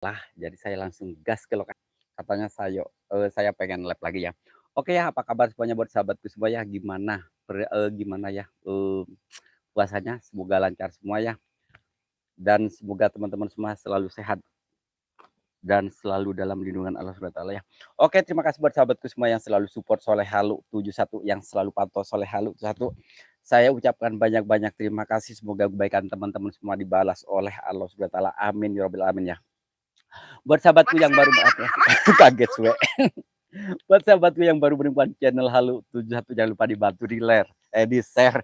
Lah, jadi saya langsung gas ke lokasi. Katanya saya pengen lab lagi ya. Oke ya, apa kabar semuanya buat sahabatku semua ya? Gimana ya, puasanya? Semoga lancar semua ya, dan semoga teman-teman semua selalu sehat dan selalu dalam lindungan Allah Subhanahu wa taala ya. Oke, terima kasih buat sahabatku semua yang selalu support Soleh Halu 71, yang selalu pantau Soleh Halu 71. Saya ucapkan banyak-banyak terima kasih, semoga kebaikan teman-teman semua dibalas oleh Allah Subhanahu wa taala. Amin ya rabbal alamin ya. Buat sahabatku yang baru kaget we. Buat sahabatku yang baru menemukan channel Halu 71, jangan lupa dibantu di share,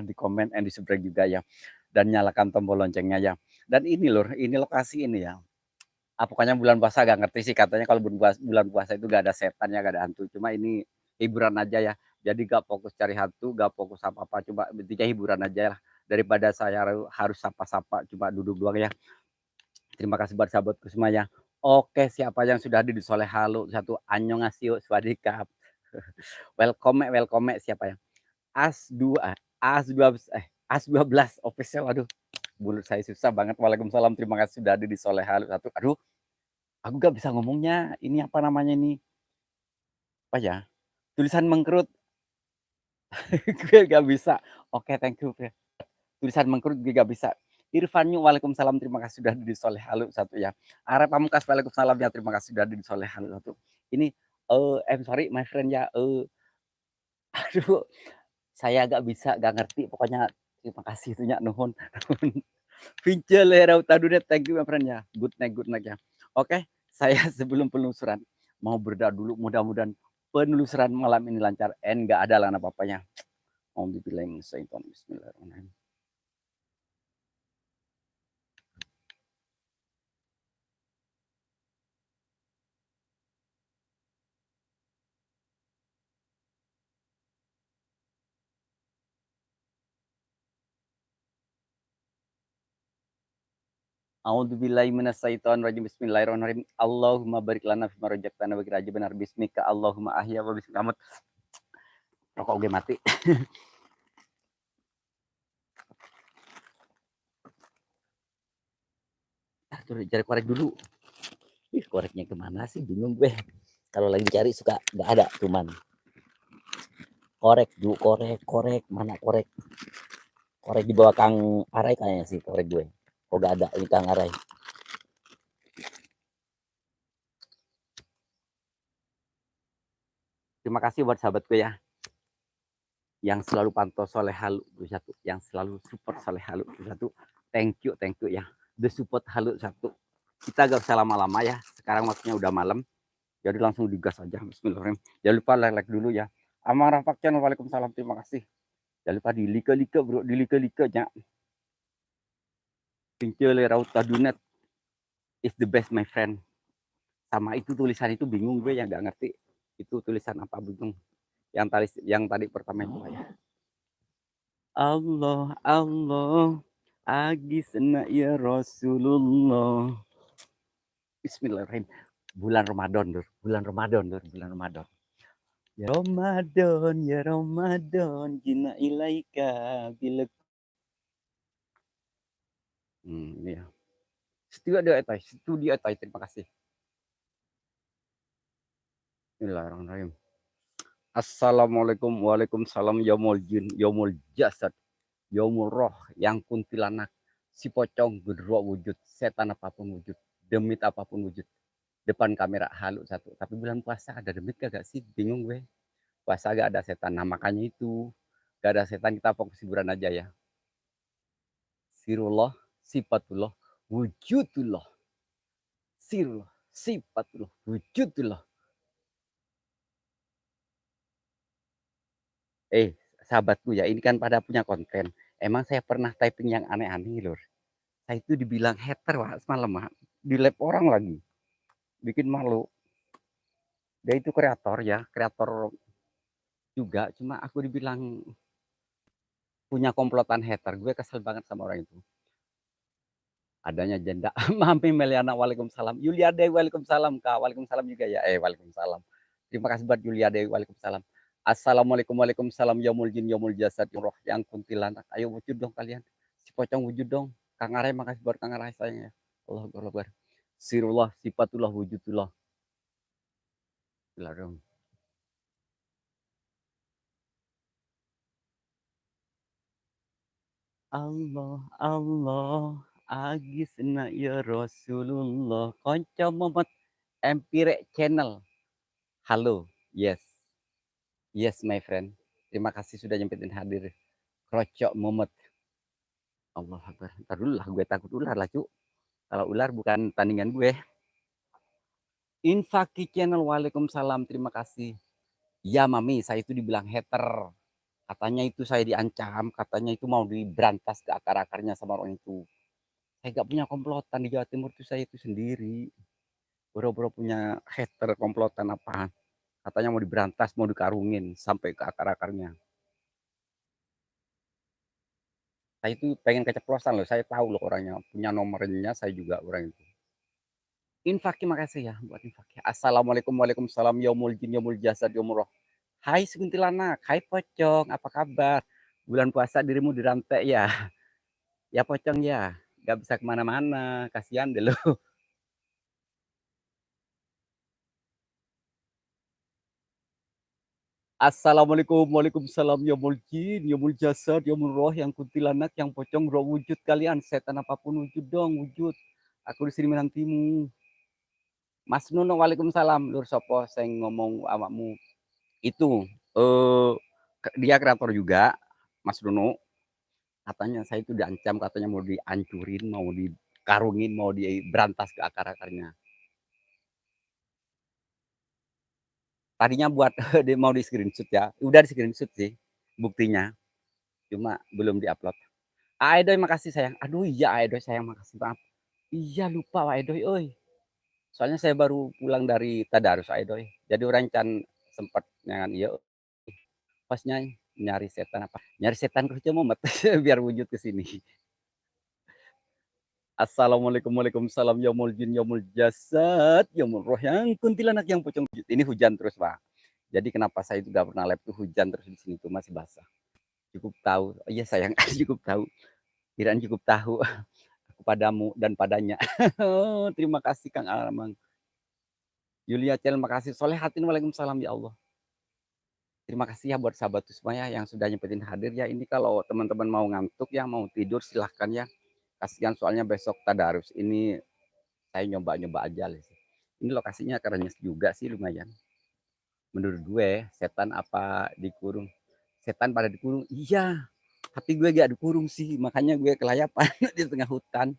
di komen, and di subscribe juga ya. Dan nyalakan tombol loncengnya ya. Dan ini lur, ini lokasi ini ya. Pokoknya bulan puasa gak ngerti sih, katanya kalau bulan puasa itu gak ada setan ya, gak ada hantu. Cuma ini hiburan aja ya. Jadi gak fokus cari hantu, gak fokus apa-apa. Coba intinya hiburan aja lah. Daripada saya harus sapa-sapa, cuma duduk doang ya. Terima kasih buat sahabatku semua ya. Oke, siapa yang sudah hadir di Soleh Halu satu, annyeonghaseyo, swadikap. Welcome siapa ya? As12 official. Aduh, mulut saya susah banget. Waalaikumsalam, terima kasih sudah hadir di Soleh Halu satu. Aduh, aku gak bisa ngomongnya. Ini apa namanya ini? Apa ya? Tulisan mengkerut. Gue gak bisa. Oke, thank you. Tulisan mengkerut gue gak bisa. Irfanyu, waalaikumsalam, terima kasih sudah di Soleh Halu satu ya. Arep Pamungkas, waalaikumsalam ya, terima kasih sudah di Soleh Halu satu. Ini I'm sorry my friend ya, aduh, saya gak bisa, gak ngerti pokoknya. Terima kasih itunya, nuhun. Vincel ya, Tadunet, thank you my friend ya. Good night ya. Oke, saya sebelum penelusuran mau berdoa dulu, mudah-mudahan penelusuran malam ini lancar, gak ada lah apa-apanya. Bismillahirrahmanirrahim. A'udzubillahi minasyaitonirrajim. Bismillahirrahmanirrahim. Allahumma barik lana fima razaqtana wa qina adzabannar. Bismika Allahumma ahya wa bismika amut. Rokok gue mati. Cari korek dulu. Koreknya kemana sih? Bingung gue. Kalau lagi cari suka nggak ada, cuman korek dulu, korek mana korek? Korek di bawah Kang Arai kayaknya sih korek gue. Kok nggak ada ini Kang Arai. Terima kasih buat sahabatku ya, yang selalu pantau Soleh Halu 21, yang selalu support Soleh Halu 21. Thank you ya. The support Halu 1. Kita gak usah lama-lama ya. Sekarang waktunya udah malam. Jadi langsung digas aja. Bismillahirrahmanirrahim. Jangan lupa like dulu ya. Amang Rapak Channel, waalaikumsalam, terima kasih. Jangan lupa di like bro, di like nya. Pincel Raut Tadunet is the best my friend. Sama itu tulisan itu bingung gue yang gak ngerti. Itu tulisan apa bingung. Yang tadi pertama itu ya. Allah agisna ya Rasulullah. Bismillahirrahmanirrahim. Bulan Ramadan. Ya Ramadan, jina ilaika bilak. Ini ya. Studio etai, terima kasih. Bismillahirrahmanirrahim. Assalamualaikum, waalaikumsalam, yaumul jin, yaumul jasad, yaumul roh, yang kuntilanak, si pocong, gedro wujud, setan apapun wujud, demit apapun wujud. Depan kamera Halu 1. Tapi bulan puasa ada demit gak sih? Bingung gue. Puasa gak ada setan. Nah makanya itu. Gak ada setan, kita fokus hiburan aja ya. Sirullah, sifatullah, wujudullah. Sirullah, sifatullah, wujudullah. Sahabatku ya, ini kan pada punya konten. Emang saya pernah typing yang aneh-aneh lur. Saya itu dibilang hater wah semalam mah. Di lab orang lagi. Bikin malu. Dia itu kreator ya, kreator juga. Cuma aku dibilang punya komplotan hater. Gue kesel banget sama orang itu. Adanya janda. Mami Meliana, waalaikumsalam. Yulia Dewi, waalaikumsalam. Kak, waalaikumsalam juga ya. Waalaikumsalam. Terima kasih buat Yulia Dewi, waalaikumsalam. Assalamualaikum, waalaikumsalam. Yaumul jin, yaumul jasad, roh yang kuntilanak. Ayo wujud dong kalian. Si pocong wujud dong. Kang Aray makasih buat Kang Aray sayang ya. Allahu Akbar. Sirullah, sifatullah, wujudullah. Gila dong. Allah, Allah, agisna ya Rasulullah. Konco Momot Empire Channel. Halo, yes, yes my friend. Terima kasih sudah nyempetin hadir. Krocok Momot. Allah Akbar. Ntar dulu lah, gue takut ular lah, cu. Kalau ular bukan tandingan gue. Infaki Channel, waalaikumsalam, terima kasih. Ya mami, saya itu dibilang hater. Katanya itu saya diancam, katanya itu mau diberantas ke akar-akarnya sama orang itu. Saya gak punya komplotan di Jawa Timur itu, saya itu sendiri. Boro-boro punya hater komplotan apa. Katanya mau diberantas, mau dikarungin sampai ke akar-akarnya. Saya itu pengen keceplosan loh, saya tahu loh orangnya. Punya nomornya, saya juga orang itu. Infaki, makasih ya buat infaki. Assalamualaikum, waalaikumsalam, yaumul jin, yaumul jasad, yaumul roh. Hai sekuntilanak, hai pocong, apa kabar? Bulan puasa dirimu dirantai ya? Ya pocong ya, gak bisa kemana-mana, kasihan deh lo. Assalamualaikum, waalaikumsalam, ya jin, ya jasad, ya roh, yang kuntilanak, yang pocong, roh wujud kalian, setan apapun wujud dong, wujud. Aku di sini menantimu. Mas Nuno, waalaikumsalam, lur sopo, saya ngomong awakmu. Itu, eh dia kreator juga, Mas Nuno. Katanya saya itu diancam, katanya mau dihancurin, mau dikarungin, mau diberantas ke akar-akarnya. Tadinya buat mau di screenshot ya, udah di screenshot sih buktinya, cuma belum diupload. Aedoy makasih sayang, aduh iya Aedoy sayang, makasih banget. Iya lupa Aedoy, oi. Soalnya saya baru pulang dari tadarus Aedoy, jadi orang can sempat nyangan iya pasnya nyari setan apa, nyari setan kerja momet biar wujud ke sini. Assalamualaikum, waalaikumsalam, yaumul jin, yaumul jasad, yaumul roh, yang kuntilanak, yang pocong. Ini hujan terus pak, jadi kenapa saya itu gak pernah live tuh, hujan terus di sini tuh masih basah. Cukup tahu, oh, iya sayang, cukup tahu, kiraan cukup tahu aku padamu dan padanya. Terima kasih Kang Alamang. Yulia Cel, makasih. Solehatin, waalaikumsalam ya Allah. Terima kasih ya buat sahabat semuanya yang sudah nyempetin hadir ya. Ini kalau teman-teman mau ngantuk ya, mau tidur silahkan ya. Kasihan soalnya besok tadarus. Ini saya nyoba-nyoba aja sih. Ini lokasinya keren juga sih, lumayan. Menurut gue, setan apa dikurung? Setan pada dikurung, iya. Tapi gue gak dikurung sih, makanya gue kelayapan di tengah hutan.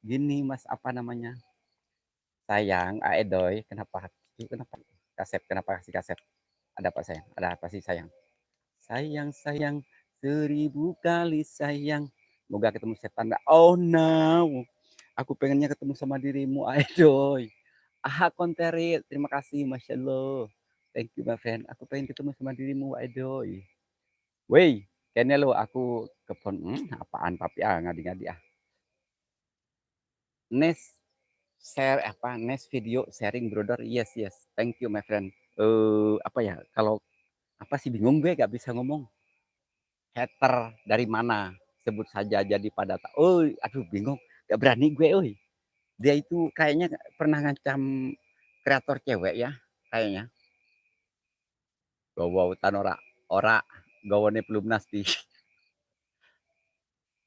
Gini mas, apa namanya? Sayang, Aedoy, kenapa? Kenapa? Kasep, kenapa kasih kasep? Ada apa sayang? Ada apa sih sayang? Sayang, sayang, 1000 kali sayang. Moga ketemu setan. Oh no, aku pengennya ketemu sama dirimu, Aedoy. Ah, konteri, terima kasih, Masya Allah. Thank you, my friend. Aku pengen ketemu sama dirimu, Aedoy. Wey, kayaknya lo aku kepon, apaan papi ngadi-ngadi ah. Next share apa? Next video sharing brother. Yes, yes. Thank you, my friend. Apa ya? Kalau apa sih bingung gue gak bisa ngomong. Hater dari mana? Sebut saja jadi pada tak. Oh, aduh bingung. Gak berani gue, oi. Dia itu kayaknya pernah ngancam kreator cewek ya, kayaknya. Gawa tanora ora gawane pelumnas di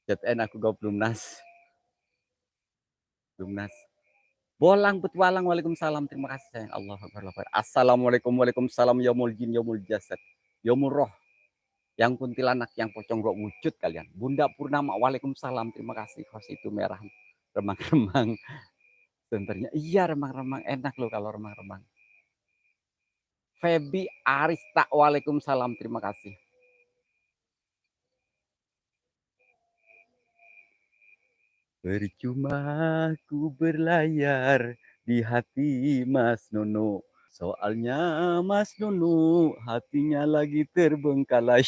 ZN aku gawa pelumnas. Bolang petualang, waalaikumsalam, terima kasih sayang. Allah Akbar. Assalamualaikum, waalaikumsalam, yaumul jin, yaumul jasad, yaumul roh, yang kuntilanak, yang pocong roh wujud kalian. Bunda Purnama, waalaikumsalam, terima kasih. Kos itu merah, remang-remang senternya. Iya remang-remang, enak loh kalau remang-remang. Febi Arista, waalaikumsalam, terima kasih. Percuma ku berlayar di hati Mas Nono. Soalnya Mas Nono hatinya lagi terbengkalai.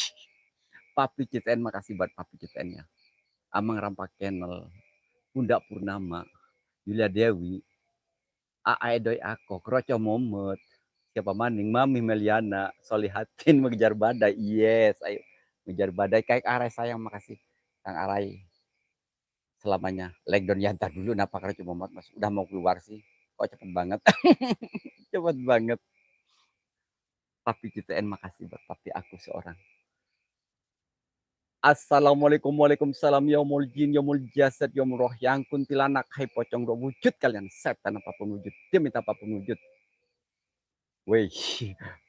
Papi CTN, makasih buat Papi CTN-nya. Amang Rampak Channel, Bunda Purnama, Yulia Dewi, Aedoy Ako, Kroco Momot, siapa maning, Mami Meliana, Solihatin mengejar badai. Yes, ayo mengejar badai. Kayak Arai sayang, makasih Kang Arai. selamanya. Lockdown ya entar dulu napa Karo Muhammad Mas, udah mau keluar sih. Kok cepet banget. Cepet banget. Papi CTN makasih buat papi aku seorang. Assalamualaikum, waalaikumsalam, yaumul jin, yaumul jasad, yaumul roh, yang kuntilanak, hai pocong roh wujud kalian, setan apapun wujud, demi apapun wujud. Weh,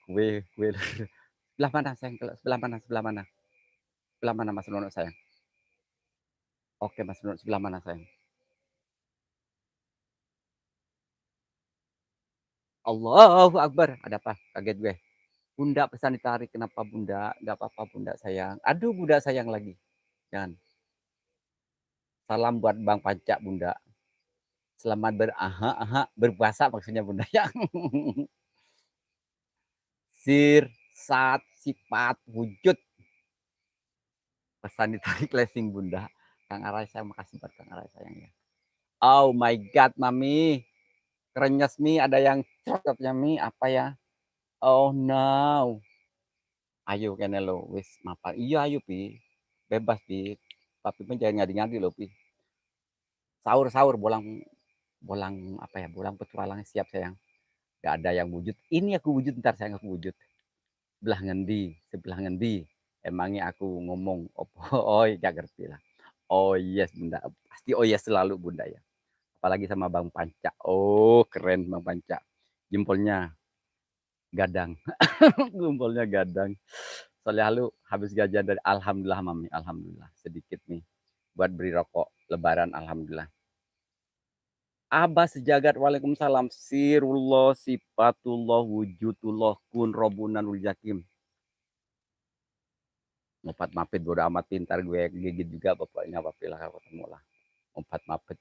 kue, sebelah mana sayang? Sebelah mana? Sebelah mana? Sebelah mana Mas Nono sayang? Oke Mas Nono, sebelah mana sayang? Allahu Akbar. Ada apa? Kaget gue. Bunda pesan ditarik. Kenapa Bunda? Gak apa-apa Bunda sayang. Aduh Bunda sayang lagi. Jangan. Salam buat Bang Panca Bunda. Selamat berpuasa maksudnya Bunda ya. Sir, sat, sifat, wujud. Pesan ditarik lesing Bunda. Kang Arai saya makasih buat Kang Arai sayang ya. Oh my God, Mami. Kerenyes Mi, ada yang cocoknya Mi. Apa ya? Oh no. Ayo kene lo, wis mapan. Iya ayo Pi. Bebas Pi. Tapi pun jangan ngadi-ngadi lo Pi. Sahur-sahur, bolang bolang apa ya? Bolang petualang siap sayang. Gak ada yang wujud. Ini aku wujud ntar sayang aku wujud. Sebelah ngendi. Emangnya aku ngomong opo. Oh, gak ngerti lah. Oh yes Bunda. Pasti oh yes selalu Bunda ya. Apalagi sama Bang Panca. Oh, keren Bang Panca. Jempolnya gadang. Jempolnya gadang. Soalnya lu habis gajian dari alhamdulillah Mami, alhamdulillah sedikit nih buat beri rokok lebaran alhamdulillah. Abah sejagat waalaikumsalam sirullah sifatullah wujudullah kun robunanul jakim. Empat mapit bodo amat pintar gue gigit juga bapaknya papilah kalau ketemu lah. Empat mapit.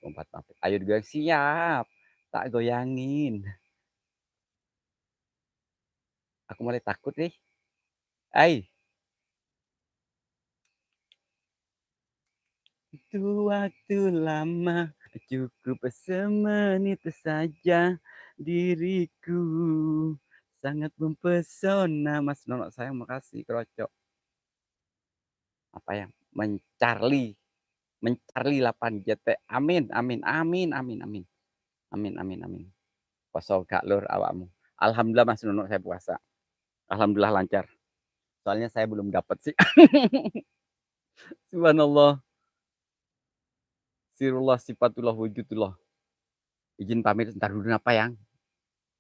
Ayo gue siap. Tak goyangin. Aku mulai takut nih. Ay, itu waktu lama cukup semenit saja diriku sangat mempesona Mas Nono sayang makasih Krocok apa ya mencarli 8 JT amin amin amin amin amin amin amin amin poso gak lur awakmu alhamdulillah Mas Nono saya puasa alhamdulillah lancar soalnya saya belum dapat sih subhanallah sirullah sifatullah wujudullah izin pamit ntar dulu apa yang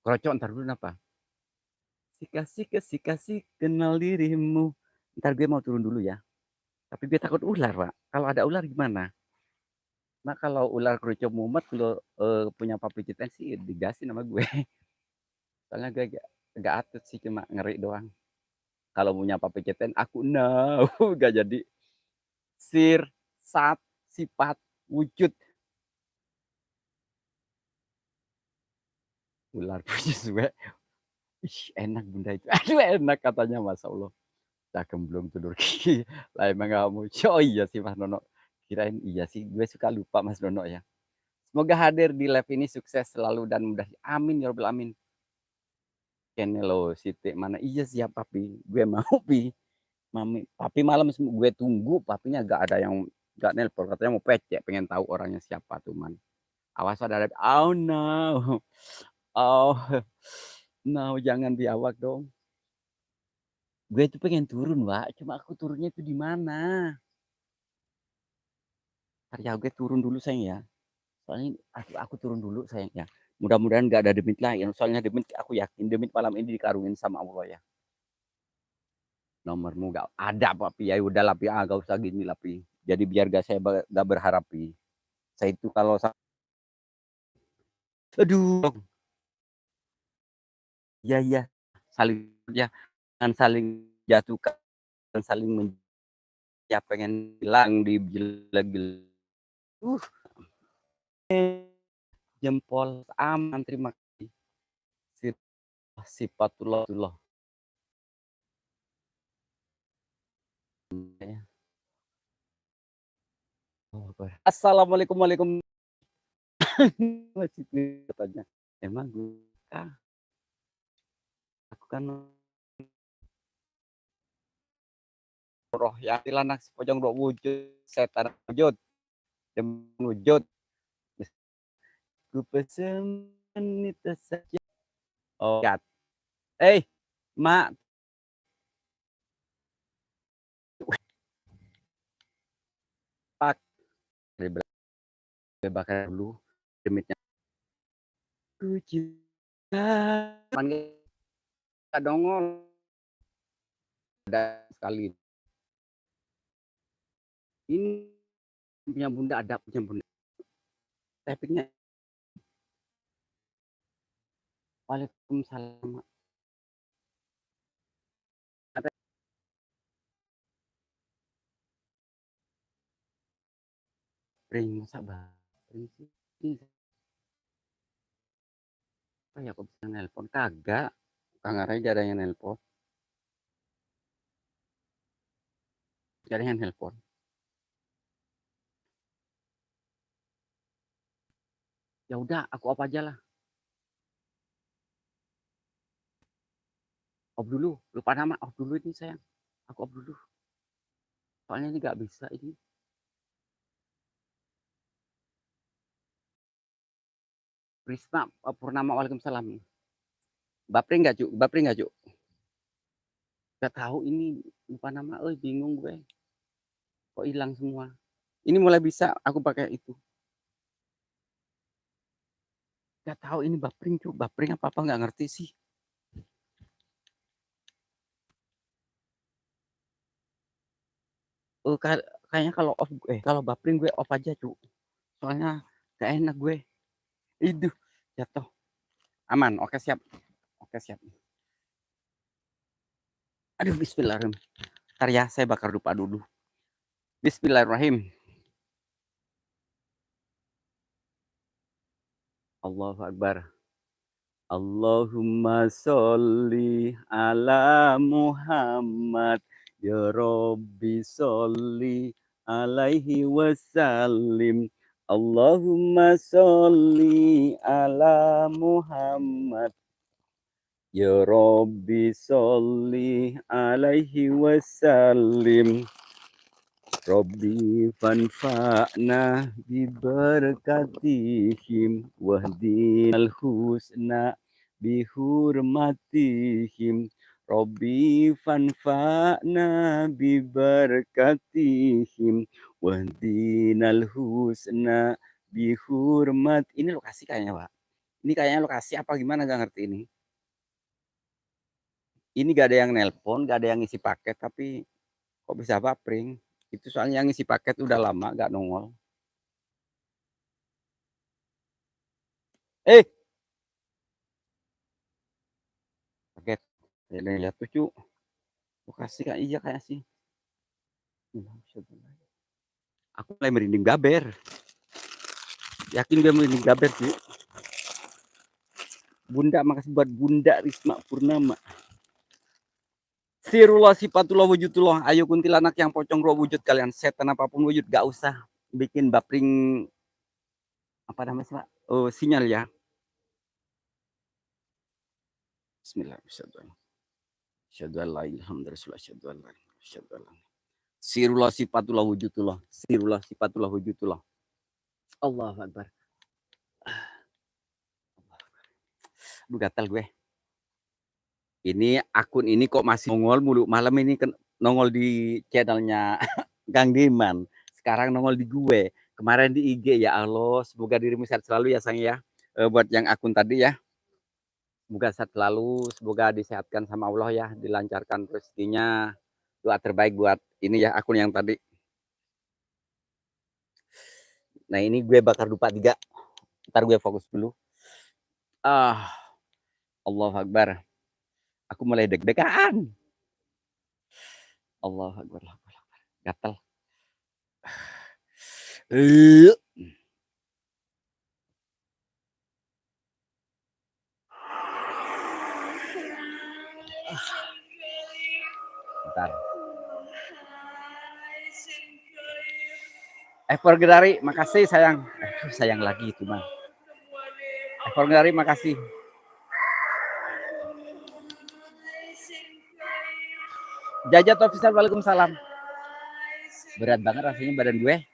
Krocok ntar dulu apa kasih kenal dirimu. Ntar gue mau turun dulu ya. Tapi gue takut ular, Pak. Kalau ada ular gimana? Nah, kalau ular kerucut mumet, kalau punya papi citen sih digasin sama gue. Soalnya gue gak atut sih, cuma ngeri doang. Kalau punya papi citen, aku no. Gak jadi. Sir, sat, sifat, wujud. Ular punya gue. Ih, enak bunda itu. Aduh, enak katanya, Masya Allah. Dah gemblong tuh Durki. Lah emang kamu. Oh iya sih Mas Nono. Kirain iya sih. Gue suka lupa Mas Nono ya. Semoga hadir di live ini sukses selalu dan mudah. Amin ya robbal amin. Kene lo Siti mana iya siap papi. Gue mau pi. Mami, papi malam gue tunggu. Papinya gak ada yang gak nelpon. Katanya mau pecek. Pengen tahu orangnya siapa tuh man. Awas ada. Oh no. Oh no jangan biawak dong. Gue tuh pengen turun, Wak. Cuma aku turunnya itu di mana? Ntar ya gue turun dulu sayang ya. Soalnya aku turun dulu sayang ya. Mudah-mudahan gak ada demit lain. Soalnya demit aku yakin demit malam ini dikarungin sama Allah ya. Nomormu gak ada Papi. Ya udah Lapi. Gak usah gini Lapi. Jadi biar gak saya gak berharap Pi. Saya itu kalau aduh. Ya ya. Saling ya. Jangan saling jatuhkan. Dan saling ya pengen hilang di gila-gila. Jempol aman terima kasih. Sifatullah. Assalamualaikum waalaikum. Masih katanya. Emang gue aku kan roh yang dilanak sepojong roh wujud setan wujud dan wujud. Ku pesen itu saja. Oh, God. Mak. Pak. Bakar dulu. Demitnya. Ku cinta. Panggil dongol. Ada sekali. Ini punya bunda, ada punya bunda. Tappingnya. Waalaikumsalam. Ring, masa ring sih. Apa ya, kok bisa nelpon? Kagak. Kang Arai gak ada yang nelpon. Gak ada yang nelpon. Ya udah, aku off aja lah. Off dulu. Lupa nama. Off dulu ini sayang. Aku off dulu. Soalnya ini gak bisa ini. Prisma Purnama, waalaikumsalam. Bapri nggak Cuk? Bapri nggak Cuk? Gak tahu ini, lupa nama. Bingung gue. Kok hilang semua? Ini mulai bisa aku pakai itu. Gak tahu ini bapring Cuk. Bapring apa nggak ngerti sih. Kayaknya kalau off kalau bapring gue off aja Cuk. Soalnya gak enak gue. Itu jatuh. Aman. Oke, siap. Oke, siap. Aduh, bismillahirrahmanirrahim. Ntar ya, saya bakar dupa dulu. Bismillahirrahmanirrahim. Allahu Akbar. Allahumma sholli ala Muhammad. Ya Rabbi sholli alaihi wasallim. Allahumma sholli ala Muhammad. Ya Rabbi sholli alaihi wasallim. Rabbi fanfa'na bibarakatihim wahdinal husna bihurmatihim. Rabbi fanfa'na bibarakatihim wahdinal husna bihurmat. Ini lokasi kayaknya, Pak. Ini kayaknya lokasi apa gimana, gak ngerti ini. Ini gak ada yang nelpon, gak ada yang ngisi paket, tapi kok bisa bapring. Itu soalnya yang ngisi paket udah lama gak nongol. Paket. Ya tuh Cuk. Lokasi kan iya kayak sih. Aku mulai merinding gaber. Yakin gue merinding gaber Cuk. Bunda, makasih buat Bunda Risma Purnama. Sirullah sifatullah wujudullah. Ayo kuntilanak yang pocong roh wujud kalian. Setan apapun wujud. Gak usah bikin bapring. Apa namanya Pak? Oh, sinyal ya. Bismillahirrahmanirrahim. Asyhadu an la ilaha illallah. Asyhadu an la ilaha illallah. Sirullah sifatullah wujudullah. Sirullah sifatullah wujudullah. Allahu Akbar. Aduh, gatal gue. Ini akun ini kok masih nongol mulu. Malam ini nongol di channelnya Kang Diman. Sekarang nongol di gue. Kemarin di IG. Ya Allah, semoga dirimu sehat selalu ya sayang ya. Buat yang akun tadi ya. Semoga sehat selalu. Semoga disehatkan sama Allah ya. Dilancarkan rezekinya. Doa terbaik buat ini ya akun yang tadi. Nah ini gue bakar dupa 3. Ntar gue fokus dulu. Allahu Akbar. Aku mulai deg-degan. Allahu Akbar. Gatal. Bentar. Evergedari, makasih sayang. Sayang lagi itu mah. Evergedari, makasih. Jajat official, waalaikumsalam. Berat banget rasanya badan gue.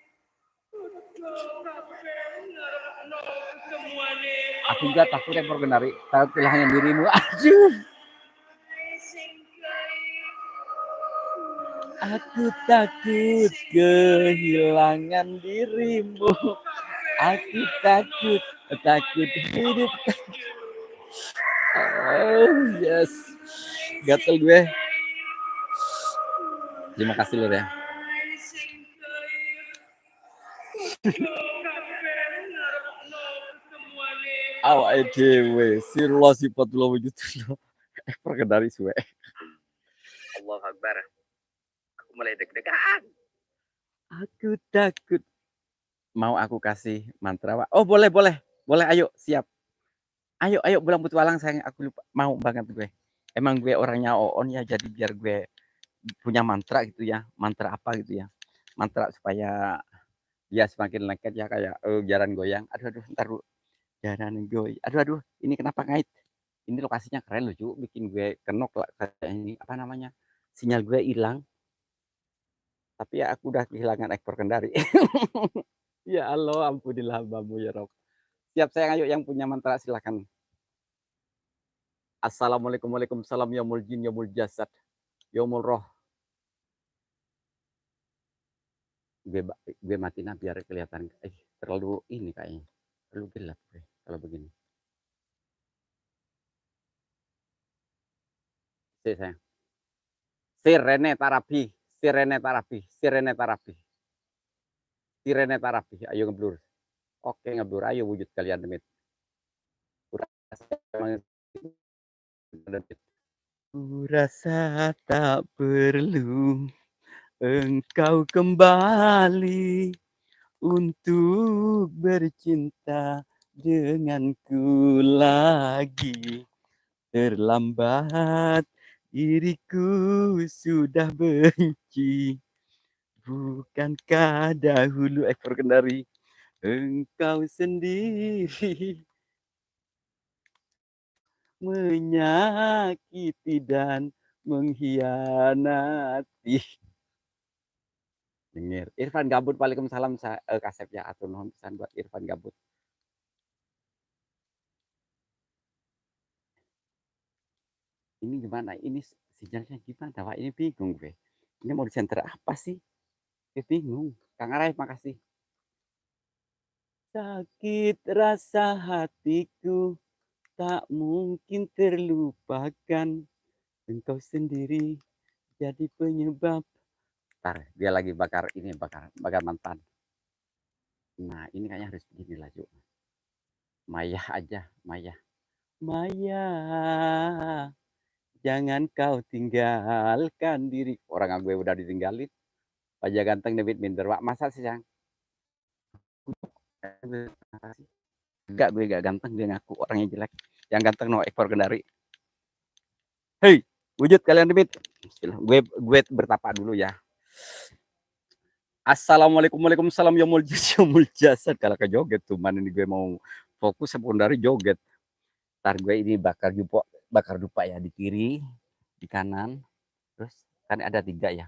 Aku juga takut ekor kendari. Takut kehilangan dirimu. Aduh. Aku takut kehilangan dirimu. Aku takut hidup. Oh yes, gatel gue. Terima kasih Lur ya. Awak dhewe sirullah sifatullah wujudullah. Perkedari suwe. Allahu Akbar. Aku mulai deg-degan. Aku takut. Mau aku kasih mantra, Wak? Oh, boleh, boleh. Boleh, ayo, siap. Ayo, ayo pulang petualang sayang. Aku lupa, mau banget gue. Emang gue orangnya on ya, jadi biar gue punya mantra gitu ya. Mantra apa gitu ya. Mantra supaya dia semakin lengket ya, kayak jalan goyang. Aduh, aduh, ntar dulu. Jalan goy. Aduh, aduh, ini kenapa ngait? Ini lokasinya keren loh, Cu. Bikin gue kenok lah kayak ini. Apa namanya? Sinyal gue hilang. Tapi ya aku udah kehilangan ekor kendari. Ya Allah, ampunilah hambamu ya Rob. Siap sayang, ayo yang punya mantra silakan. Assalamualaikum, waalaikumsalam, yaumul jin, yaumul jasad, yaumul roh. Gue matiin biar kelihatan. Terlalu ini kayaknya. Terlalu gelap gue kalau begini. Sayang. Sirene terapi, sirene terapi, sirene terapi. Sirene terapi, ayo ngeblur. Oke ngeblur, ayo wujud kalian demit. Kurasa tak perlu engkau kembali untuk bercinta denganku lagi. Terlambat diriku sudah benci. Bukankah dahulu ekor kendari engkau sendiri menyakiti dan mengkhianati. Dengar. Irfan Gabut, waalaikumsalam Kasep ya, atau nuhun pisan buat Irfan Gabut. Ini gimana? Ini sinyalnya gimana? Wah, ini bingung gue. Ini mau di center apa sih? Gue bingung. Kang Arai, makasih. Sakit rasa hatiku tak mungkin terlupakan. Engkau sendiri jadi penyebab. Ntar, dia lagi bakar mantan. Nah, ini kayaknya harus begini lah, Cuk. Maya aja, Maya. Maya, jangan kau tinggalkan diri. Orang gue udah ditinggalin. Wajah ganteng David Minder. Wak, masa sih, Sang? Enggak, gue gak ganteng. Gue ngaku orangnya jelek. Yang ganteng no ekor kendari. Hei, wujud kalian David. Gue bertapa dulu ya. Assalamualaikum, waalaikumsalam, yaumul jasad. Kalau ke joget tuh, mana ini gue mau fokus sekundari joget. Ntar gue ini bakar dupa ya, di kiri, di kanan, terus kan ada 3 ya.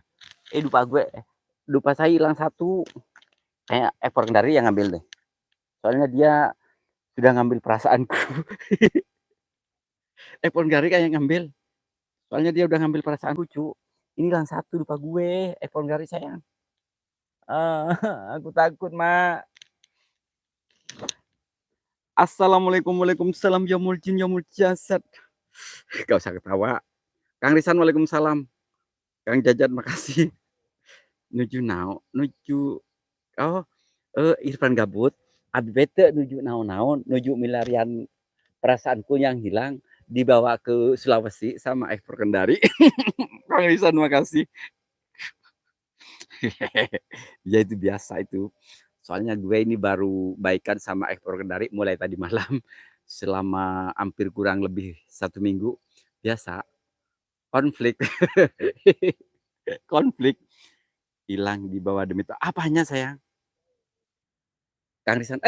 Dupa saya hilang 1. Kayak ekor kendari yang ngambil deh. Soalnya dia sudah ngambil perasaanku. Ekor kendari kayak ngambil. Soalnya dia udah ngambil perasaanku, Cu. Ini hilang 1 dupa gue, ekor kendari sayang. Aku takut, Mak. Assalamualaikum, waalaikumsalam, yaumul jin, yaumul jasad. Gak usah ketawa. Kang Risan, waalaikumsalam. Kang Jajat, makasih. Nuju nao, nuju. Oh, Irfan Gabut. Abi bete nuju naon-naon, nuju milarian perasaanku yang hilang dibawa ke Sulawesi sama ekor kendari. Kang Risan, makasih. Ya itu biasa itu. Soalnya gue ini baru baikan sama ekor kendari mulai tadi malam. Selama hampir kurang lebih 1 minggu. Biasa. Konflik. Konflik. Hilang di bawah demi itu. Apanya sayang? Kang Risan.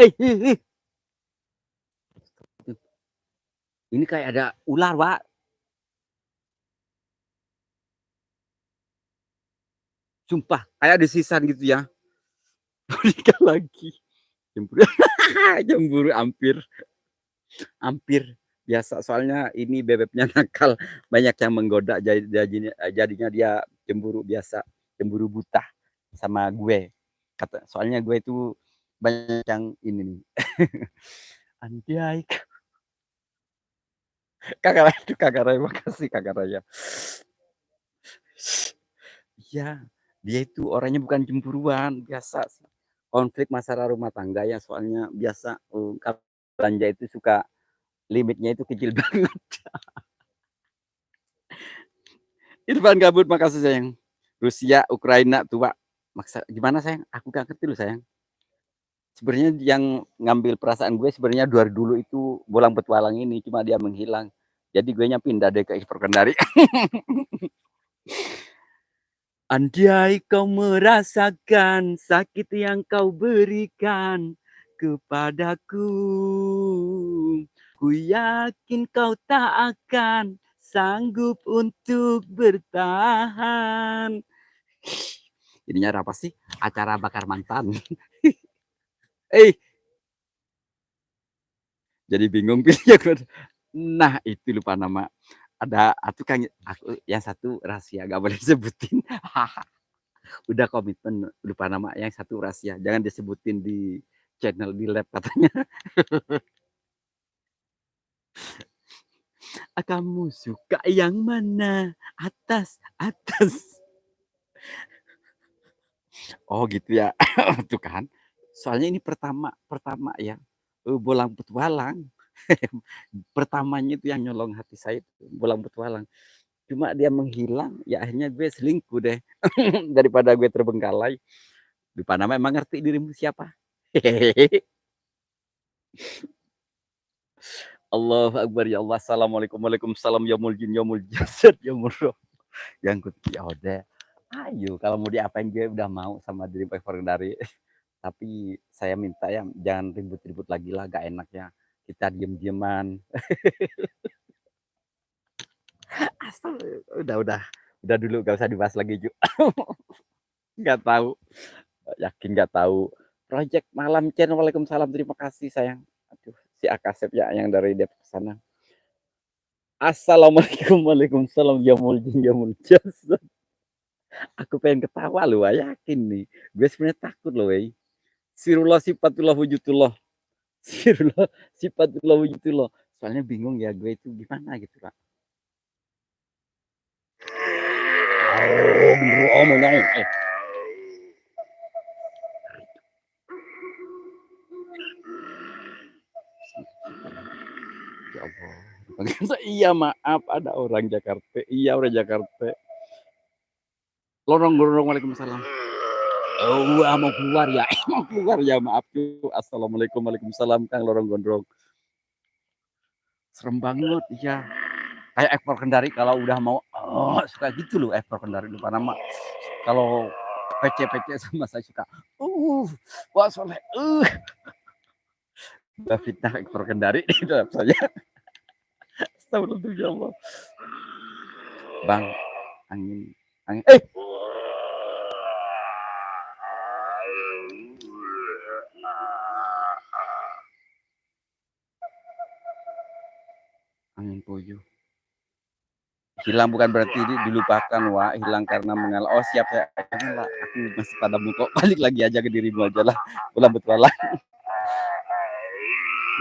Ini kayak ada ular, Pak. Sumpah. Kayak ada sisan gitu ya. Nikah lagi. Cemburu cemburu hampir biasa soalnya ini bebeknya nakal, banyak yang menggoda jadinya dia cemburu biasa, cemburu buta sama gue. Soalnya gue itu banyak yang ini nih. Andiai Kakak Raya itu Kakak Raya, makasih Kakak Raya. Iya, dia itu orangnya bukan cemburuan, biasa sih. Konflik masalah rumah tangga ya soalnya biasa, kalau belanja itu suka limitnya itu kecil banget. Irfan Gabut, makasih sayang. Rusia, Ukraina, tua. Maksa gimana sayang? Aku gak ngerti loh sayang. Sebenarnya yang ngambil perasaan gue sebenarnya dari dulu itu bolang petualang ini, cuma dia menghilang. Jadi gue nya pindah deh ke ekspor kendari. Andai kau merasakan sakit yang kau berikan kepadaku, ku yakin kau tak akan sanggup untuk bertahan. Ininya apa sih? Acara bakar mantan. Eh, jadi bingung pilihnya. Nah, itu lupa nama. Ada aku kan aku yang satu rahasia gak boleh disebutin. Udah komitmen lupa nama, yang satu rahasia jangan disebutin di channel di lab katanya. Kamu suka yang mana? Atas. Oh gitu ya. Tuh kan. Soalnya ini pertama ya. Bolang petualang. Pertamanya itu yang nyolong hati saya itu bolang petualang. Cuma dia menghilang, ya akhirnya gue selingkuh deh. Daripada gue terbengkalai. Lupa nama, emang ngerti dirimu siapa? Allahu Akbar, ya Allah. Assalamualaikum, waalaikumsalam, ya mul jin, ya mul jasad, ya mul roh. Yang ya udah. Ayo, kalau mau diapain gue udah mau sama diri dari. Tapi saya minta ya jangan ribut-ribut lagi lah, gak enak ya. Kita diem-dieman. Asal udah dulu, gak usah dibahas lagi Ju. Gak tahu, yakin gak tahu. Project Malam Channel, waalaikumsalam, terima kasih sayang. Aduh, si Akasep ya yang dari Depok sana. Assalamualaikum, waalaikumsalam, ya muljin, ya muljas. Aku pengen ketawa loh, yakin nih. Gue sebenarnya takut loh, wey. Sirullah sifatullah wujudullah. Sirullah sifatullah wujudullah. Soalnya bingung ya gue itu gimana gitu, Pak. Oh, mau nyong. Ya Allah. Iya maaf, ada orang Jakarta. Iya orang Jakarta. Lorong-lorong, waalaikumsalam. Oh, mau keluar ya, mau keluar ya, maaf tuh. Assalamualaikum, waalaikumsalam, Kang Lorong Gondrong. Serem banget, iya. Kayak ekor kendari kalau udah mau, suka gitu loh ekor kendari, lupa nama. Kalau PC-PC sama saya suka, wah soleh, udah fitnah ekor kendari di dalam saya. Astagfirullah, ya Allah. Bang, angin, angin puyuh. Hilang bukan berarti dilupakan, wah. Hilang karena mengalah. Oh siap ya. Lah, aku masih pada kok. Balik lagi aja ke dirimu aja lah. Ulang betul lah.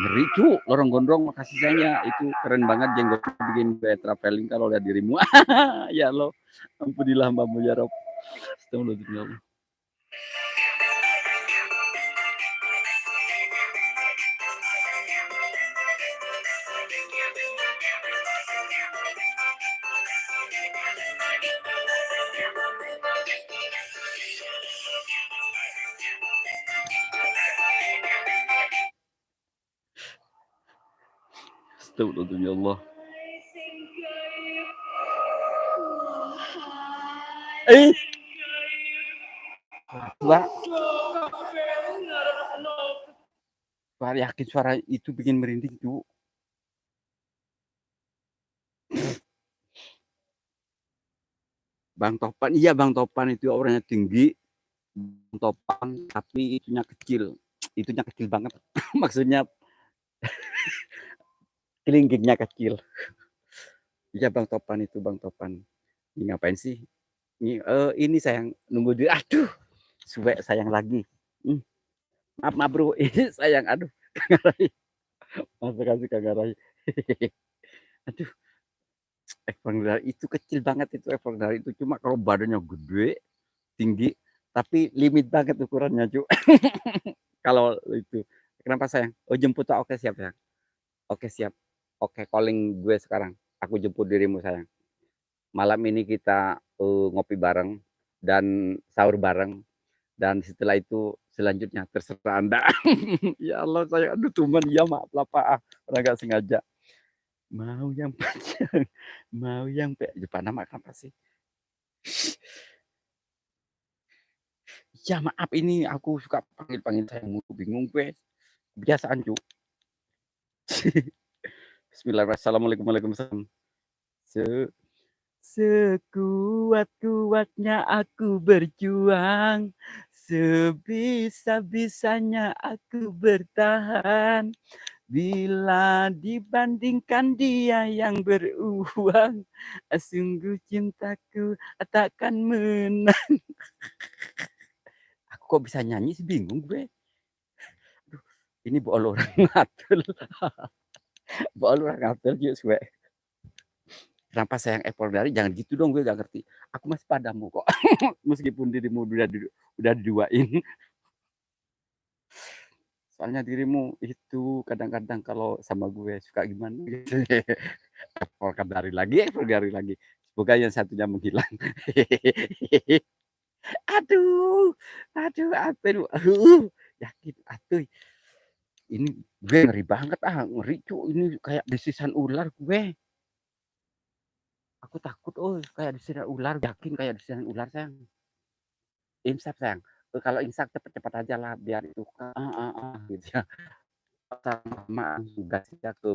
Ngeri cu, lorong gondrong, makasih sayangnya. Itu keren banget, jenggot bikin gue traveling kalau lihat dirimu. Ya Allah, ampunilah hambamu ya Rob. Astagfirullahaladzim. Astagfirullahaladzim ya Allah. Wah, yakin suara itu bikin merinding tuh. Bang Topan, iya Bang Topan itu orangnya tinggi. Bang Topan, tapi itunya kecil. itunya kecil banget. Maksudnya kelingkingnya kecil. Iya Bang Topan itu, Bang Topan. Ini ngapain sih? Ini sayang, nunggu di aduh, suwe sayang lagi. Mmm, maaf maaf Bro, ini sayang, aduh, Kang Arai, makasih Kang Arai. Aduh, ekor dari itu kecil banget itu ekor dari itu, cuma kalau badannya gede, tinggi, tapi limit banget ukurannya, Cu. Kalau itu. Kenapa sayang? Oh jemput toh, oke siap sayang. Oke siap. Oke calling gue sekarang, aku jemput dirimu sayang. Malam ini kita, ngopi bareng dan sahur bareng dan setelah itu selanjutnya terserah Anda. Ya Allah sayang, aduh tumben ya maaf lah Pak, orang nggak sengaja. Mau yang panjang, mau yang lupa nama apa sih? Ya maaf ini aku suka panggil-panggil sayang mulu, bingung gue. Kebiasaan Cu. Bismillahirrahmanirrahim. Assalamualaikum, waalaikumsalam. Se Sekuat-kuatnya aku berjuang, sebisa-bisanya aku bertahan. Bila dibandingkan dia yang beruang, sungguh cintaku takkan menang. Aku kok bisa nyanyi sih bingung gue. Aduh, ini bool orang ngatul. Bool orang ngatul yuk suwe. Kenapa sayang ekor dari jangan gitu dong gue gak ngerti. Aku masih padamu kok. Meskipun dirimu udah diduain. Soalnya dirimu itu kadang-kadang kalau sama gue suka gimana gitu. Ekor dari lagi. Semoga yang satunya menghilang. Aduh, aduh, yakin, atuh. Ini gue ngeri banget ngeri cu. Ini kayak desisan ular gue. Aku takut, oh kayak desisan ular, yakin kayak desisan ular sayang. Imsak sayang. Kalau imsak cepet-cepet aja lah biar itu gitu ya. Sama gasnya ke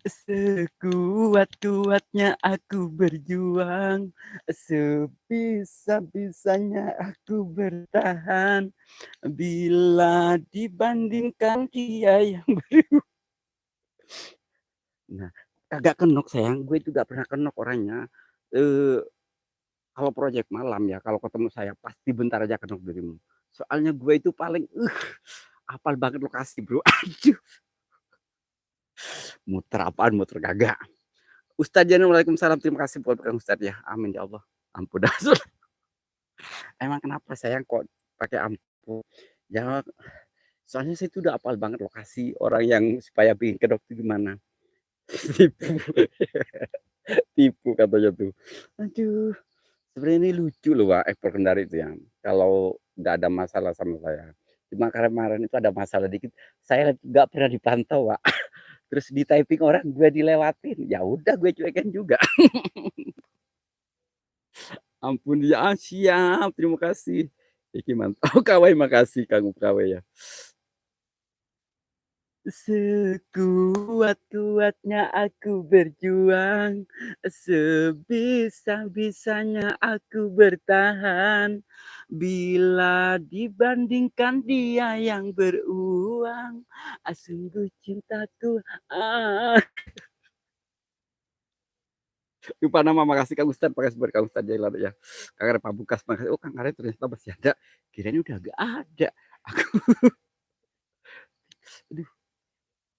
Sekuat-kuatnya aku berjuang, sebisa-bisanya aku bertahan. Bila dibandingkan dia yang nah, kagak kenok sayang, gue itu gak pernah kenok orangnya. Eee, kalau proyek malam ya, kalau ketemu saya pasti bentar aja kenok dirimu. Soalnya gue itu paling, hafal banget lokasi Bro. Aduh, muter apaan, muter kagak. Ustaz Janul, waalaikumsalam, terima kasih buat Kang Ustaz ya, amin ya Allah. Ampun dah. Emang kenapa sayang kok pakai ampun? Ya, soalnya saya itu udah hafal banget lokasi orang yang supaya bikin kedok itu gimana. Tipu, tipu katanya tuh. Aduh. Sebenarnya ini lucu loh Wak, ekor kendari itu ya, kalau nggak ada masalah sama saya. Cuma kemarin itu ada masalah dikit, saya nggak pernah dipantau Wak, terus di-typing orang gue dilewatin, ya udah gue cuekin juga. Ampun ya, siap, terima kasih. Iki mantap. Oh, KW makasih Kang KW ya. Sekuat-kuatnya aku berjuang, sebisa-bisanya aku bertahan. Bila dibandingkan dia yang beruang, sungguh cintaku lupa nama, makasih Kang Ustad, makasih buat Kang Ustad Jailani ya. Kang Arep Pamungkas, makasih. Oh Kang Arep ternyata masih ada, kirain udah gak ada. Aku aduh,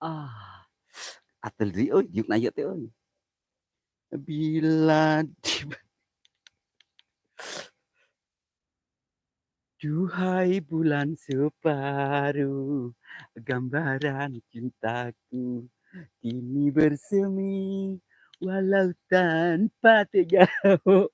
ah, atel deui euy, juk na ieu teh euy. Bila di duhai bulan separuh, gambaran cintaku kini bersemi walau tanpa terjauh.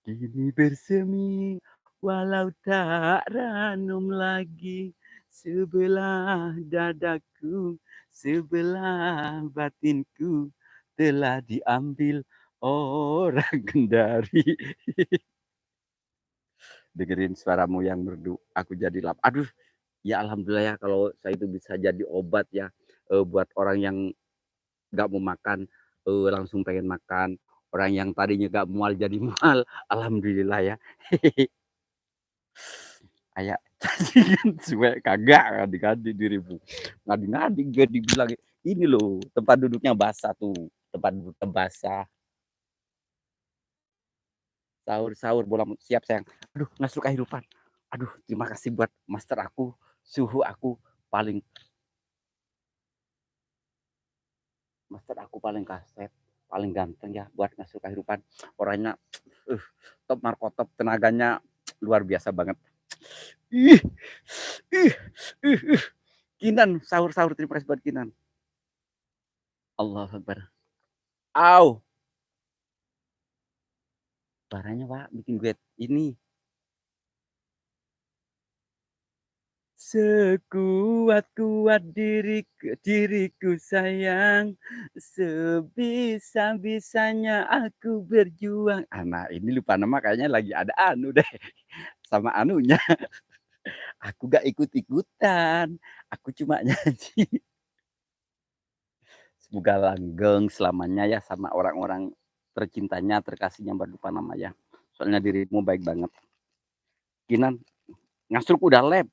Kini bersemi walau tak ranum lagi sebelah dadaku, sebelah batinku telah diambil orang Kendari. Dengerin suaramu yang merdu, aku jadi aduh, ya alhamdulillah ya kalau saya itu bisa jadi obat ya. buat orang yang nggak mau makan, langsung pengen makan, orang yang tadinya nggak mual jadi mual, alhamdulillah ya. Kayak cacingan cuek, kagak ngadi-ngadi dirimu. Ngadi-ngadi gue dibilang, "Ini loh tempat duduknya basah tuh, tempat duduknya basah." Sahur-sahur bola siap sayang. Aduh ngasih kehidupan. Aduh terima kasih buat master aku, suhu aku paling master aku paling kaset, paling ganteng ya buat ngasih kehidupan. Orangnya uh, top markotop, tenaganya luar biasa banget. Ih, ih, ih. Kinan, sahur-sahur terima kasih buat Kinan. Allah Akbar. Au, suaranya Pak bikin gue ini. Sekuat-kuat diriku sayang, sebisa-bisanya aku berjuang. Ah, nah ini lupa nama kayaknya lagi ada anu deh, sama anunya. Aku gak ikut-ikutan, aku cuma nyanyi. Semoga langgeng selamanya ya sama orang-orang tercintanya, terkasihnya Mbak lupa nama ya. Soalnya dirimu baik banget. Kinan, ngasruk udah lab.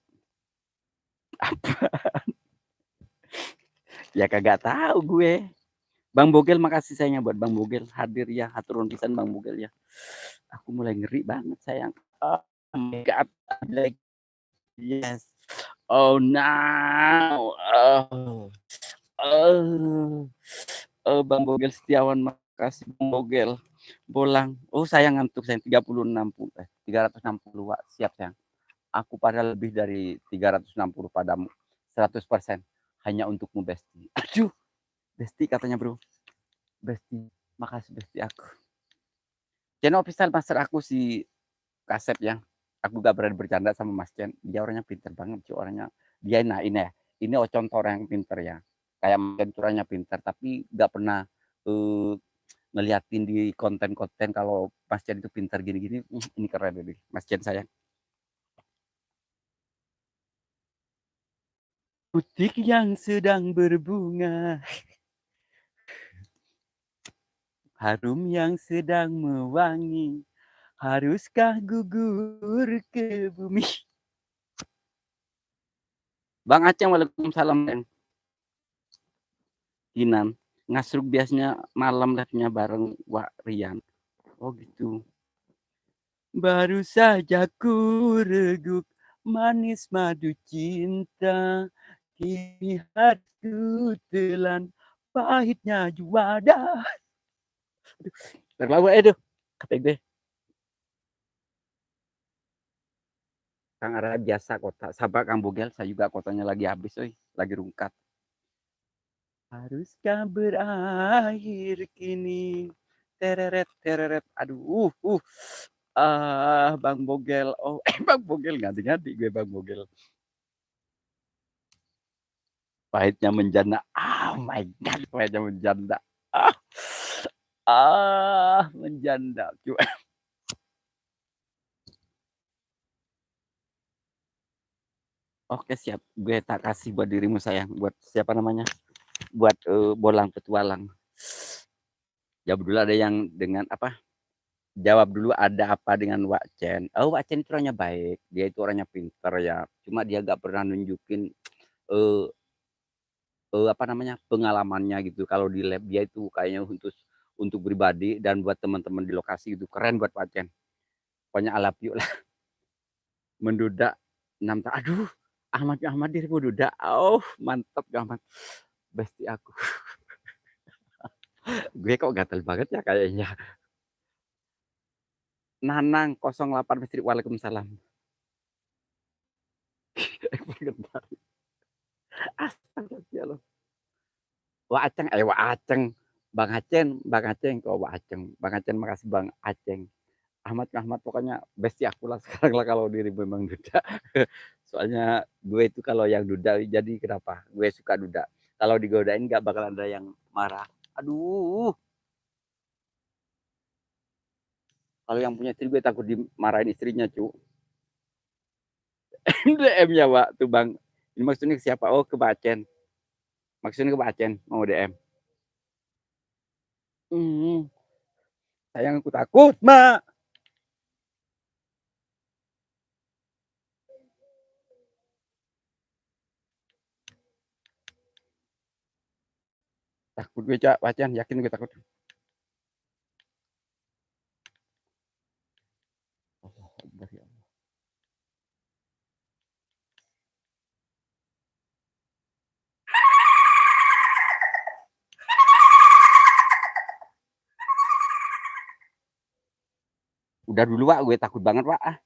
Ya kagak tahu gue. Bang Bogel makasih sayangnya buat Bang Bogel hadir ya, haturun pisan Bang Bogel ya. Aku mulai ngeri banget sayang. Oh my god. Yes. Oh no. Oh. Oh. Oh Bang Bogel Setiawan makasih Bang Bogel. Bolang. Oh sayang ngantuk sayang 360 Wak. Siap sayang. Aku pada lebih dari 360 padamu. 100% hanya untukmu Besti. Aduh, Besti katanya bro. Besti, makasih Besti aku. Channel official master aku si Kasep ya. Aku gak berani bercanda sama Mas Chen. Dia orangnya pinter banget sih orangnya. Dia nah ini ya. Ini contoh orang yang pinter ya. Kayak Mas Chen orangnya pinter tapi gak pernah uh, ngeliatin di konten-konten kalau Mas Chen itu pinter gini-gini. Ini keren ini Mas Chen sayang. Butik yang sedang berbunga. Harum yang sedang mewangi. Haruskah gugur ke bumi? Bang Aceh, waalaikumsalam. Kinan, ngasruk biasanya malam live-nya bareng Wak Rian. Oh gitu. Baru saja ku reguk manis madu cinta. Kini hatiku telan pahitnya juada. Terlalu aduh. Kata gue. Kang Ara biasa kota. Sabar Kang Bugel, saya juga kotanya lagi habis, lagi rungkat. Haruskah berakhir kini? Tereret, tereret. Aduh, Bang Bogel. Oh, Bang Bogel ganti-ganti gue Bang Bogel. Pahitnya menjanda. Oh my god, pahitnya menjanda. Ah, menjanda. Oke siap, gue tak kasih buat dirimu sayang. Buat siapa namanya? Buat bolang petualang. Jawab dulu ada yang dengan apa? Jawab dulu ada apa dengan Wak Chen. Oh Wak Chen itu orangnya baik, dia itu orangnya pinter ya. Cuma dia gak pernah nunjukin eh, apa namanya pengalamannya gitu. Kalau di lab dia itu kayaknya untuk pribadi dan buat teman-teman di lokasi itu keren buat Wak Chen. Pokoknya alap yuk lah. Menduda 6 tahun. Aduh, Ahmad Ahmad dirimu duda. Oh mantap Ahmad. Besti aku. Gue kok gatel banget ya kayaknya. Nanang 08 Mistri Waalaikumsalam. Astagfirullah. Wak Aceng, Wak Aceng. Bang Aceng, Bang Aceng, kok Wak Aceng. Bang Aceng, makasih Bang Aceng. Ahmad Ahmad pokoknya besti aku lah sekarang lah kalau diri memang duda. Soalnya gue itu kalau yang duda jadi kenapa? Gue suka duda. Kalau digodain nggak bakal ada yang marah. Aduh, kalau yang punya istri gue takut dimarahin istrinya cu. DM ya Wak tuh Bang. Ini maksudnya siapa? Oh ke Bacen. Maksudnya ke Pak Acen mau DM. Hmm, sayang aku takut, Mak. Takut gue, Cak, Pak Acen, yakin gue takut. Allah Akbar ya Allah. Udah dulu, Pak, gue takut banget, Pak. Ah,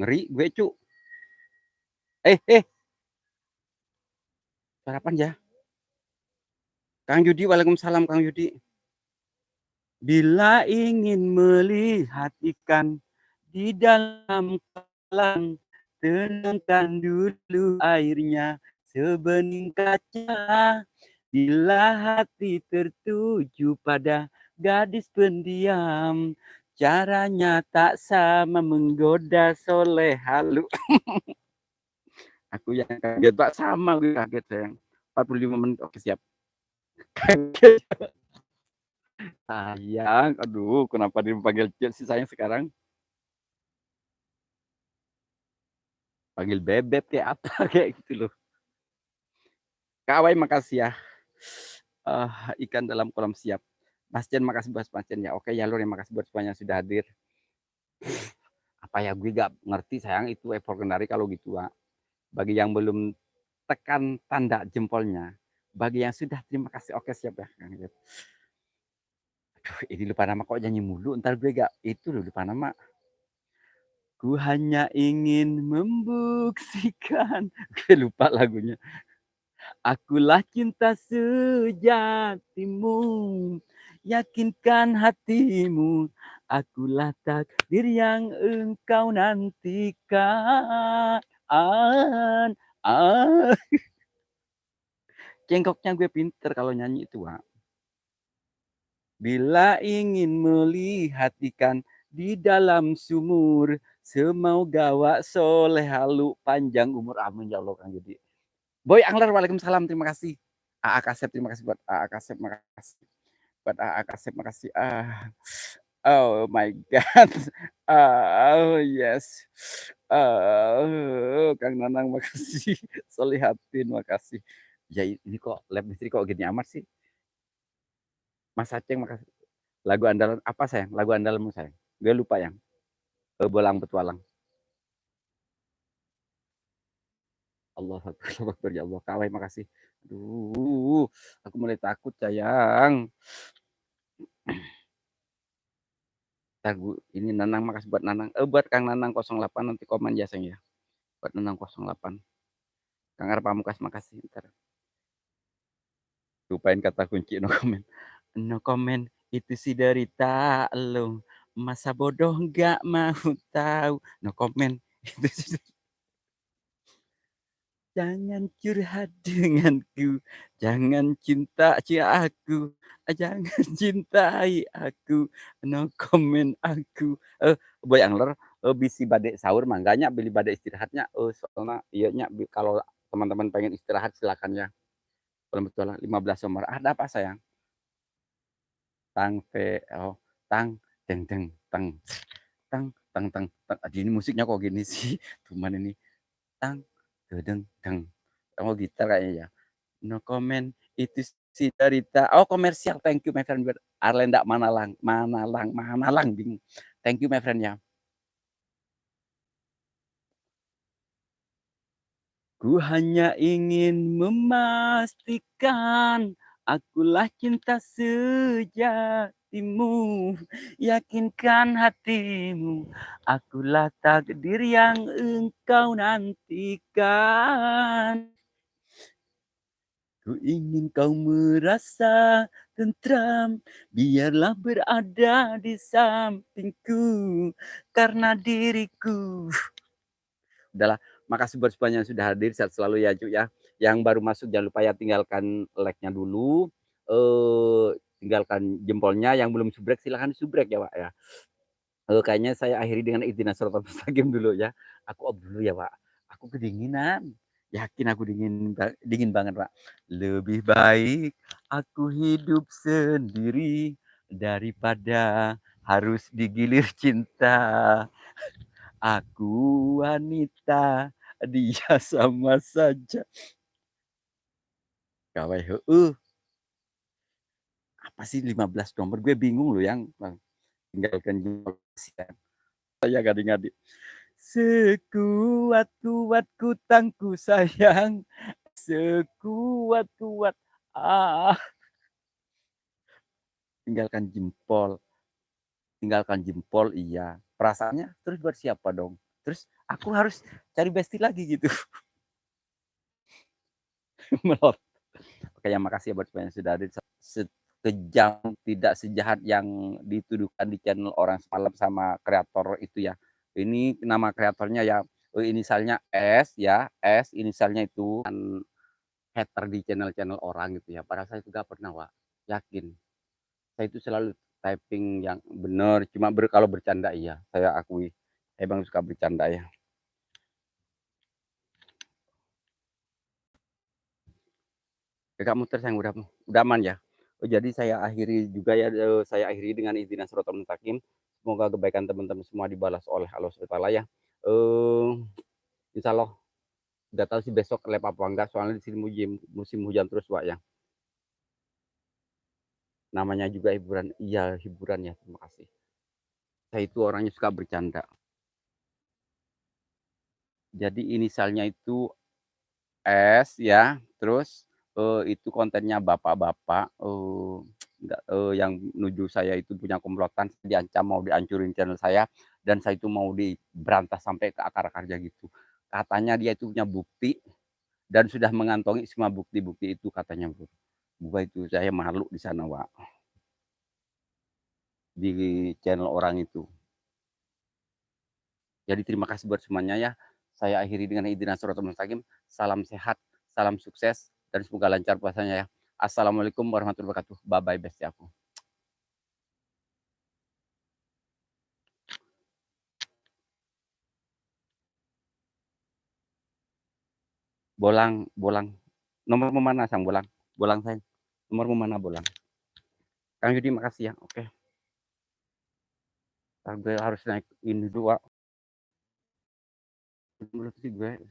ngeri gue, Cuk. Eh, sarapan ya. Kang Yudi, waalaikumsalam Kang Yudi. Bila ingin melihat ikan di dalam kolam, tenangkan dulu airnya sebening kaca. Bila hati tertuju pada gadis pendiam, caranya tak sama menggoda soleh halu. Aku yang kaget, Pak. Sama gue kaget, sayang. 45 menit, oke siap. Sayang, aduh kenapa dipanggil Cil sih sayang sekarang? Panggil bebek kayak apa kayak gitu loh. Kak Awai makasih ya. Ikan dalam kolam siap. Mas Jen makasih buat Mas Jen ya. Oke ya Lur, makasih buat semuanya sudah hadir. Apa ya gue gak ngerti sayang itu effort kendari kalau gitu, Pak. Bagi yang belum tekan tanda jempolnya, bagi yang sudah terima kasih. Oke siap ya. Aduh, ini lupa nama kok nyanyi mulu. Ntar gue gak itu loh lupa nama. Ku hanya ingin membuktikan. Gue lupa lagunya. Akulah cinta sejatimu, yakinkan hatimu. Akulah takdir yang engkau nantikan. Ah. Cengkoknya gue pinter kalau nyanyi itu, Wak. Bila ingin melihat ikan di dalam sumur, semoga wak soleh halu panjang umur. Amin ya Allah Kang Yudi. Boy Angler, waalaikumsalam, terima kasih. AA Kasep, terima kasih buat AA Kasep, makasih. Buat AA Kasep, makasih. Oh my God. Oh yes. Kang Nanang, makasih. Solihatin, makasih. Ya ini kok lab misteri kok gini amat sih. Mas Aceng, makasih. Lagu andalan apa sayang? Lagu andalanmu sayang? Gue lupa yang. Bolang petualang. Allah Akbar ya Allah. Kawai makasih. Aduh, aku mulai takut sayang. Lagu ini Nanang, makasih buat Nanang. Buat Kang Nanang 08 nanti komen ya sayang ya. Buat Nanang 08. Kang Ar Pamukas makasih. Ntar. Lupain kata kunci no comment. No comment itu sih derita lo. Masa bodoh nggak mau tahu. No comment itu sih. Jangan curhat denganku, jangan cinta aku, jangan cintai aku, no comment aku. Boy Angler, bisi badek sahur mangganya beli badek istirahatnya. Soalnya iya nya kalau teman-teman pengen istirahat silakan ya. Kalau betul 15 nomor. Ada apa sayang? Tang oh, tang deng deng tang tang tang tang tang. Ini musiknya kok gini sih? Cuman ini tang deng deng. Oh gitar kayaknya ya. No comment itu si cerita. Oh komersial, thank you my friend. Arlenda Manalang bingung. Thank you my friend ya. Ku hanya ingin memastikan akulah cinta sejatimu, yakinkan hatimu, akulah takdir yang engkau nantikan. Ku ingin kau merasa tentram, biarlah berada di sampingku, karena diriku. Udahlah, makasih buat semuanya yang sudah hadir, sehat selalu ya Cuk ya. Yang baru masuk jangan lupa ya tinggalkan like-nya dulu, tinggalkan jempolnya, yang belum subrek silahkan subrek ya Pak ya. Kayaknya saya akhiri dengan ihdinash shiratal mustaqim dulu ya. Aku off dulu ya Pak, aku kedinginan. Yakin aku dingin banget, Pak. Lebih baik aku hidup sendiri daripada harus digilir cinta. Aku wanita, dia sama saja. Gawe heeh. Apa sih 15 nomor? Gue bingung loh yang tinggalkan saya ngadi-ngadi. Sekuat-kuatku tangku sayang, sekuat-kuat ah tinggalkan jempol, tinggalkan jempol iya. Perasaannya terus buat siapa dong? Terus aku harus cari bestie lagi gitu. Melot. Oke, ya makasih ya buat semuanya sudah hadir. Sekejam tidak sejahat yang dituduhkan di channel orang semalam sama kreator itu ya. Ini nama kreatornya ya inisialnya S ya, S inisialnya itu hater di channel-channel orang gitu ya. Padahal saya itu gak pernah, Wak. Yakin. Saya itu selalu typing yang benar, cuma kalau bercanda iya, saya akui. Saya bang suka bercanda ya. Kakak muter sayang udah aman ya. Oh, jadi saya akhiri juga ya, saya akhiri dengan idzin siratal mustaqim. Semoga kebaikan teman-teman semua dibalas oleh Allah SWT ya. Eh, Insya Allah nggak tahu sih besok lab apa enggak, soalnya di sini musim hujan terus Wak ya. Namanya juga hiburan, iya hiburan ya, terima kasih. Saya itu orangnya suka bercanda. Jadi inisialnya itu S ya, terus itu kontennya bapak-bapak yang nuju saya itu punya komplotan, diancam mau dihancurin channel saya, dan saya itu mau diberantas sampai ke akar-akarnya gitu. Katanya dia itu punya bukti dan sudah mengantongi semua bukti-bukti itu katanya, Bro. Gua itu saya malu di sana, Wak, di channel orang itu. Jadi terima kasih buat semuanya ya. Saya akhiri dengan idina suratul mustaqim. Salam sehat, salam sukses, dan semoga lancar puasanya ya. Assalamualaikum warahmatullahi wabarakatuh. Bye-bye bestie aku. Bolang, bolang. Nomormu mana sang bolang? Bolang sayang. Nomormu mana bolang? Kang Yudi makasih ya. Oke. Gue harus naik ini dulu. Menurut sih gue